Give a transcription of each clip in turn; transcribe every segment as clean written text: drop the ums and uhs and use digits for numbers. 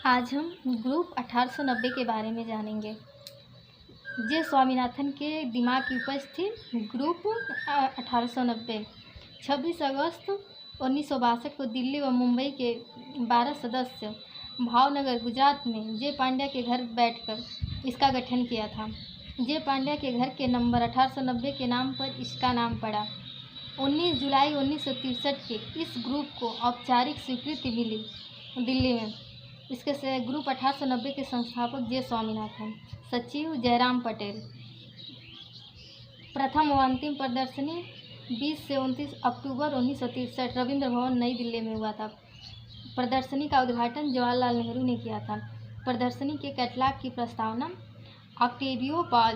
आज हम ग्रुप 1890 के बारे में जानेंगे। जे स्वामीनाथन के दिमाग की उपज थी ग्रुप 1890। 26 अगस्त 1962 को दिल्ली व मुंबई के 12 सदस्य भावनगर गुजरात में जे पांड्या के घर बैठकर इसका गठन किया था। जे पांड्या के घर के नंबर 1890 के नाम पर इसका नाम पड़ा। 19 जुलाई 1963 के इस ग्रुप को औपचारिक स्वीकृति मिली दिल्ली में। इसके से ग्रुप 1890 के संस्थापक जे स्वामीनाथन, सचिव जयराम पटेल। प्रथम व अंतिम प्रदर्शनी 20 से 29 अक्टूबर 1963 रविंद्र भवन नई दिल्ली में हुआ था। प्रदर्शनी का उद्घाटन जवाहरलाल नेहरू ने किया था। प्रदर्शनी के कैटलॉग की प्रस्तावना ऑक्टेवियो पाज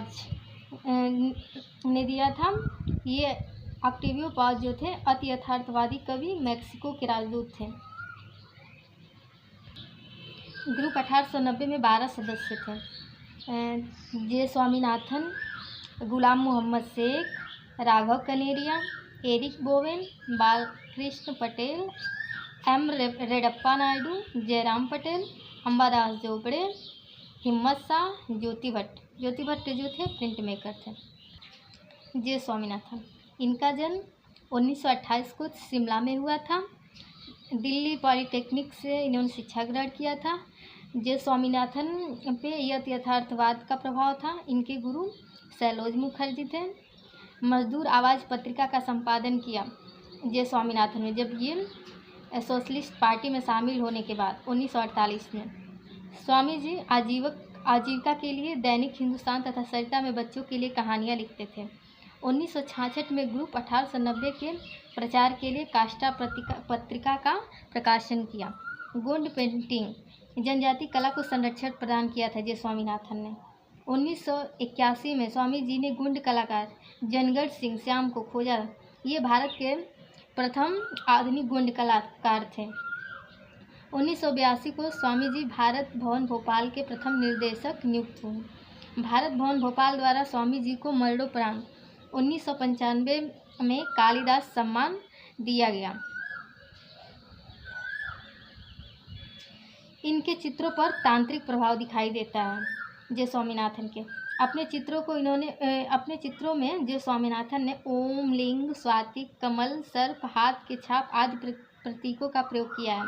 ने दिया था। ये ऑक्टेवियो पाज जो थे अति यथार्थवादी कवि मैक्सिको के राजदूत थे। ग्रुप 1890 में 12 सदस्य थे। J Swaminathan, Ghulam Mohammad Sheikh, Raghav Kaneria, Eric Bowen, Balkrishna Patel, M Reddappa Naidu, Jairam Patel, Ambadas Jobde, Himmat Shah, ज्योति भट्ट जो थे प्रिंट मेकर थे। जे स्वामीनाथन, इनका जन्म 1928 को शिमला में हुआ था। दिल्ली पॉलिटेक्निक से इन्होंने शिक्षा ग्रहण किया था। जे स्वामीनाथन पे यथार्थवाद का प्रभाव था। इनके गुरु सैलोज मुखर्जी थे। मजदूर आवाज़ पत्रिका का संपादन किया जे स्वामीनाथन ने जब ये सोशलिस्ट पार्टी में शामिल होने के बाद 1948 में। स्वामी जी आजीविका के लिए दैनिक हिंदुस्तान तथा सरिता में बच्चों के लिए कहानियाँ लिखते थे। 1966 में ग्रुप 1890 के प्रचार के लिए काष्ठा पत्रिका का प्रकाशन किया। गोंड पेंटिंग जनजाति कला को संरक्षण प्रदान किया था जे स्वामीनाथन ने। 1981 में स्वामी जी ने गोंड कलाकार जनगढ़ सिंह श्याम को खोजा। ये भारत के प्रथम आधुनिक गोंड कलाकार थे। 1982 को स्वामी जी भारत भवन भोपाल के प्रथम निर्देशक नियुक्त हुए। भारत भवन भोपाल द्वारा स्वामी जी को मरणोपरांत 1995 में कालिदास सम्मान दिया गया। इनके चित्रों पर तांत्रिक प्रभाव दिखाई देता है। जे स्वामीनाथन के अपने चित्रों में जे स्वामीनाथन ने ओम, लिंग, स्वाति, कमल, सर्प, हाथ के छाप आदि प्रतीकों का प्रयोग किया है।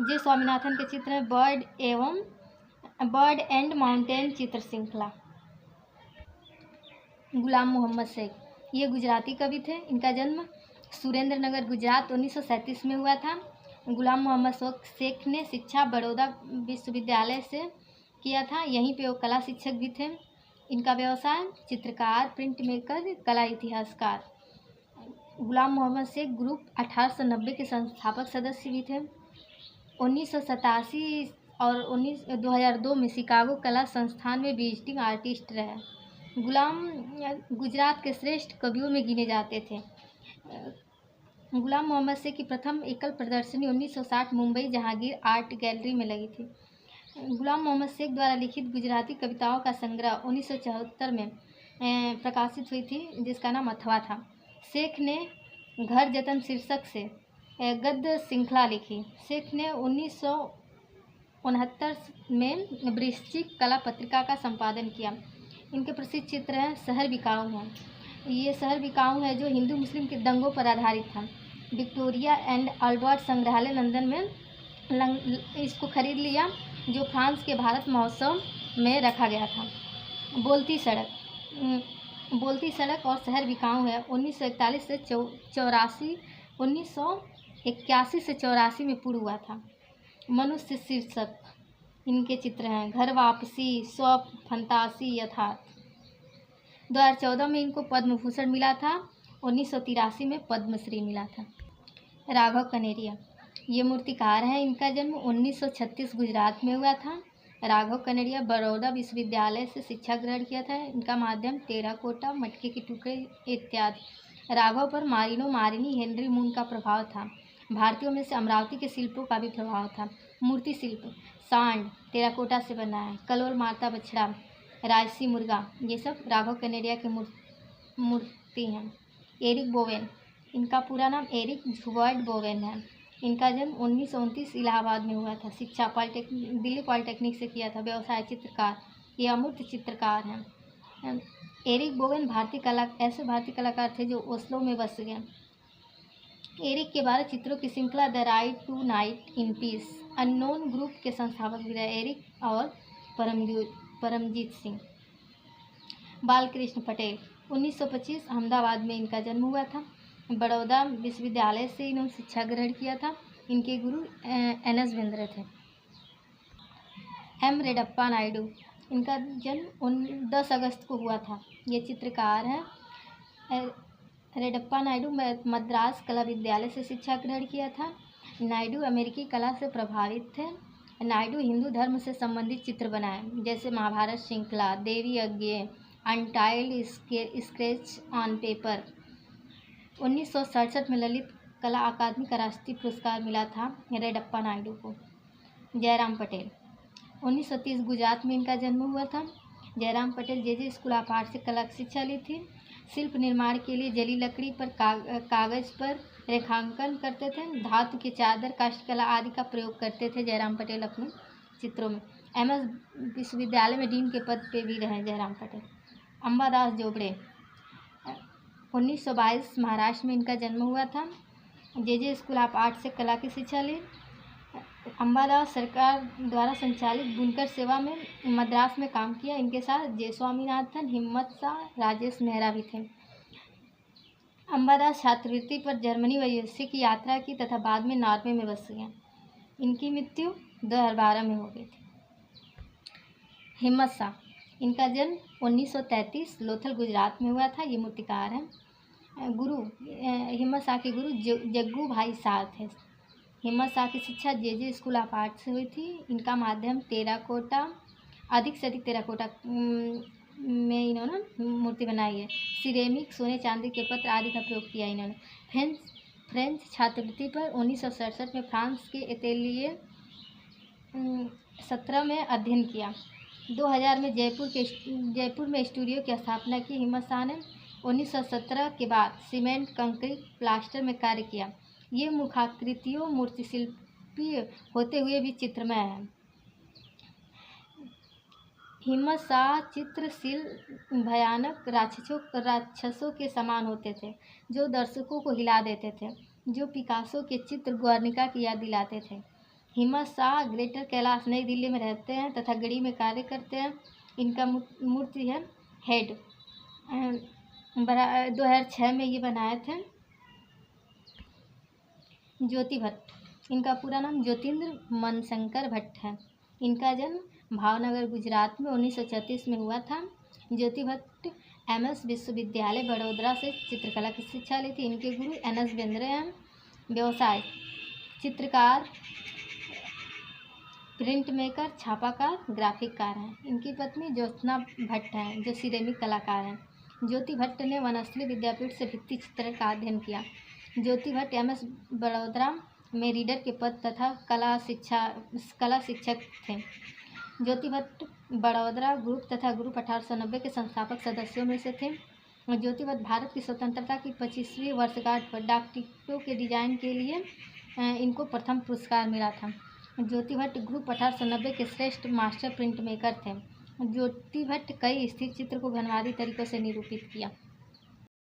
जे स्वामीनाथन के चित्र में बर्ड एंड माउंटेन चित्र श्रृंखला। गुलाम मोहम्मद शेख, ये गुजराती कवि थे। इनका जन्म सुरेंद्र नगर गुजरात 1937 में हुआ था। गुलाम मोहम्मद शेख ने शिक्षा बड़ौदा विश्वविद्यालय से किया था। यहीं पे वो कला शिक्षक भी थे। इनका व्यवसाय चित्रकार, प्रिंट मेकर, कला इतिहासकार। गुलाम मोहम्मद शेख ग्रुप 1890 के संस्थापक सदस्य भी थे। 1987 और 2002 में शिकागो कला संस्थान में विजिटिंग आर्टिस्ट रहे। गुलाम गुजरात के श्रेष्ठ कवियों में गिने जाते थे। गुलाम मोहम्मद शेख की प्रथम एकल प्रदर्शनी 1960 मुंबई जहांगीर आर्ट गैलरी में लगी थी। गुलाम मोहम्मद शेख द्वारा लिखित गुजराती कविताओं का संग्रह 1974 में प्रकाशित हुई थी, जिसका नाम अथवा था। शेख ने घर जतन शीर्षक से गद्य श्रृंखला लिखी। शेख ने 1969 में वृश्चिक कला पत्रिका का संपादन किया। इनके प्रसिद्ध चित्र हैं शहर बिकाऊ है। ये शहर बिकाऊ है जो हिंदू मुस्लिम के दंगों पर आधारित था। विक्टोरिया एंड अल्बर्ट संग्रहालय लंदन में इसको खरीद लिया, जो फ्रांस के भारत महोत्सव में रखा गया था। बोलती सड़क और शहर बिकाऊ है 1981 से 84 में पूर्ण हुआ था। मनुष्य शीर्षक इनके चित्र हैं घर वापसी, स्वप्न, फंतासी, यथार्थ। 2014 में इनको पद्म भूषण मिला था। 1983 में पद्मश्री मिला था। राघव कनेरिया, ये मूर्तिकार हैं। इनका जन्म 1936 गुजरात में हुआ था। राघव कनेरिया बड़ौदा विश्वविद्यालय से शिक्षा ग्रहण किया था। इनका माध्यम टेराकोटा, मटके के टुकड़े इत्यादि। राघव पर मारिनो मारिनी, हेनरी मून का प्रभाव था। भारतीयों में से अमरावती के शिल्पों का भी प्रभाव था। मूर्ति शिल्प सांड टेराकोटा से बना है। कलोल माता बछड़ा, राजसी मुर्गा, ये सब राघव कनेरिया के मूर्ति हैं। एरिक बोवेन, इनका पूरा नाम एरिक झुबर्ट बोवेन है। इनका जन्म 1929 इलाहाबाद में हुआ था। शिक्षा दिल्ली पॉलिटेक्निक से किया था। व्यवसाय चित्रकार, ये अमूर्त चित्रकार हैं। एरिक बोवेन ऐसे भारतीय कलाकार थे जो ओस्लो में बस गए। एरिक के 12 चित्रों की श्रृंखला the right to night in peace unknown group के संस्थापक भी रहे। एरिक और परमजीत सिंह। बालकृष्ण पटेल 1925 अहमदाबाद में इनका जन्म हुआ था। बड़ौदा विश्वविद्यालय से इन्होंने शिक्षा ग्रहण किया था। इनके गुरु NS बेंद्रे थे। M रेडप्पा नायडू, इनका जन्म 10 अगस्त को हुआ था। ये चित्रकार हैं। रेडप्पा नायडू मद्रास कला विद्यालय से शिक्षा ग्रहण किया था। नायडू अमेरिकी कला से प्रभावित थे। नायडू हिंदू धर्म से संबंधित चित्र बनाए, जैसे महाभारत श्रृंखला, देवी यज्ञ, अनटाइल्ड स्केच ऑन पेपर। 1967 में ललित कला अकादमी का राष्ट्रीय पुरस्कार मिला था रेडप्पा नायडू को। जयराम पटेल 1930 गुजरात में इनका जन्म हुआ था। जयराम पटेल जे स्कूल ऑफ आर्ट से कला की शिक्षा ली थी। शिल्प निर्माण के लिए जली लकड़ी पर कागज पर रेखांकन करते थे। धातु की चादर, काष्ठकला आदि का प्रयोग करते थे जयराम पटेल अपने चित्रों में। MS विश्वविद्यालय में डीन के पद पे भी रहे जयराम पटेल। अंबादास जोबड़े 1922 महाराष्ट्र में इनका जन्म हुआ था। जे स्कूल ऑफ आर्ट से कला की शिक्षा ली। अंबादास सरकार द्वारा संचालित बुनकर सेवा में मद्रास में काम किया। इनके साथ जे स्वामीनाथन, हिम्मत शाह, राजेश मेहरा भी थे। अंबादास छात्रवृत्ति पर जर्मनी व USA की यात्रा की तथा बाद में नॉर्वे में बस गए। इनकी मृत्यु 2012 में हो गई थी। हिम्मत शाह, इनका जन्म 1933 लोथल गुजरात में हुआ था। ये मूर्तिकार हैं। हिम्मत शाह के गुरु जग्गू भाई शाह थे। हिम्मत शाह की शिक्षा जे स्कूल ऑफ आर्ट से हुई थी। इनका माध्यम टेराकोटा, अधिक से अधिक टेराकोटा में इन्होंने मूर्ति बनाई है। सिरेमिक, सोने चांदी के पत्र आदि का प्रयोग किया इन्होंने। फ्रेंच छात्रवृत्ति पर 1967 में फ्रांस के एटेलिये 17 में अध्ययन किया। 2000 में जयपुर में स्टूडियो की स्थापना की। हिम्मत शाह ने 1917 के बाद सीमेंट, कंक्रीट, प्लास्टर में कार्य किया। ये मुखाकृतियों मूर्तिशिल्पी होते हुए भी चित्रमय है। हिम्मत शाह चित्रशील भयानक राक्षसों के समान होते थे, जो दर्शकों को हिला देते थे, जो पिकासो के चित्र गुर्निका की याद दिलाते थे। हिम्मत शाह ग्रेटर कैलाश नई दिल्ली में रहते हैं तथा गढ़ी में कार्य करते हैं। इनका मूर्ति है हेड 2006 में ये बनाए थे। ज्योति भट्ट, इनका पूरा नाम ज्योतिन्द्र मनशंकर भट्ट है। इनका जन्म भावनगर गुजरात में 1936 में हुआ था। ज्योति भट्ट MS विश्वविद्यालय बड़ौदा से चित्रकला की शिक्षा ली थी। इनके गुरु NS बेंद्रे हैं। व्यवसाय चित्रकार, प्रिंट मेकर, छापाकार, ग्राफिककार हैं। इनकी पत्नी ज्योत्सना भट्ट हैं, जो सिरेमिक कलाकार हैं। ज्योति भट्ट ने वनस्थली विद्यापीठ से भित्ति चित्र का अध्ययन किया। ज्योति भट्ट MS बड़ौदा में रीडर के पद तथा कला शिक्षक थे। ज्योति भट्ट बड़ौदा ग्रुप तथा ग्रुप 1890 के संस्थापक सदस्यों में से थे। ज्योति भट्ट भारत की स्वतंत्रता की 25वीं वर्षगांठ पर डाक टिकटों के डिजाइन के लिए इनको प्रथम पुरस्कार मिला था। ज्योति भट्ट ग्रुप 1890 के श्रेष्ठ मास्टर प्रिंट मेकर थे। ज्योति भट्ट कई स्थिर चित्र को घनवादी तरीकों से निरूपित किया।